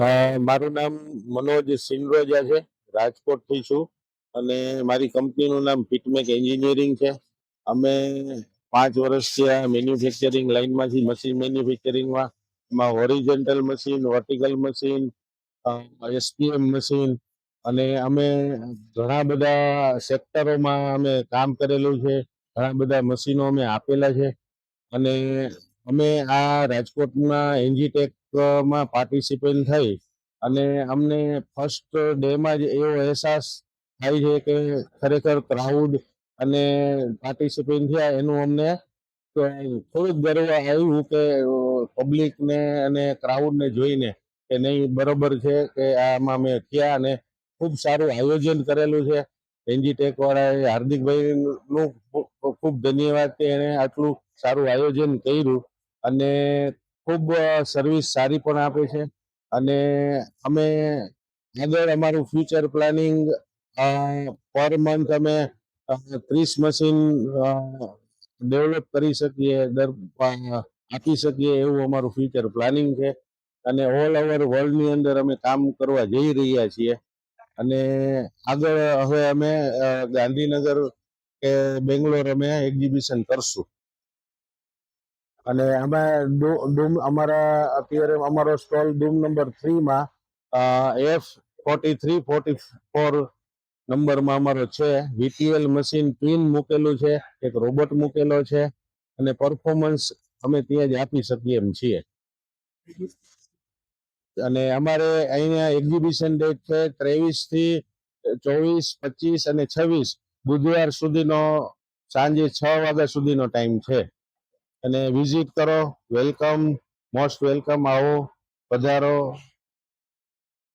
મારું નામ મનોજ સિંગરોજા છે. રાજકોટથી છું અને મારી કંપનીનું નામ ફિટમેક એન્જિનિયરિંગ છે. અમે 5 વર્ષથી આ મેન્યુફેક્ચરિંગ લાઇનમાંથી મશીન મેન્યુફેક્ચરિંગમાં એમાં horizontal machine, vertical machine, SPM machine અને અમે ઘણા બધા સેક્ટરોમાં અમે કામ કરેલું છે. ઘણા બધા મશીનો અમે આપેલા છે અને અમે આ રાજકોટમાં એન્જીટેકમાં પાર્ટિસિપેટ થઈ અને અમને ફર્સ્ટ ડેમાં જ એવો અહેસાસ થાય છે કે ખરેખર ક્રાઉડ અને પાર્ટિસિપેટ થયા એનું અમને થોડુંક ગર્વ આવ્યું કે પબ્લિકને અને ક્રાઉડને જોઈને કે નહીં બરોબર છે કે આમાં અમે થયા અને ખૂબ સારું આયોજન કરેલું છે. એનજીટેક વાળાએ હાર્દિકભાઈનું ખૂબ ધન્યવાદ કે એને આટલું સારું આયોજન કર્યું અને ખૂબ સર્વિસ સારી પણ આપે છે અને અમે આગળ અમારું ફ્યુચર પ્લાનિંગ પર મંથ અમે 30 મશીન ડેવલપ કરી શકીએ, આપી શકીએ એવું અમારું ફ્યુચર પ્લાનિંગ છે અને ઓલ ઓવર વર્લ્ડની અંદર અમે કામ કરવા જઈ રહ્યા છીએ અને આગળ હવે અમે ગાંધીનગર કે બેંગ્લોર અમે એક્ઝિબિશન કરશું અને અમે અમારા અત્યારે અમારો સ્ટોલ ડૂમ નંબર 3માં F4344 નંબરમાં અમારો છે. વીટીએલ મશીન પિન મૂકેલું છે, એક રોબોટ મૂકેલો છે અને પરફોર્મન્સ અમે ત્યાં જ આપી શકીએ એમ છીએ અને અમારે અહીંયા એક્ઝિબિશન ડેટ છે 23 થી 24, 25 અને 26 બુધવાર સુધીનો સાંજે 6 વાગ્યા સુધીનો ટાઈમ છે અને વિઝિટ કરો. Welcome, most welcome. આવો, પધારો.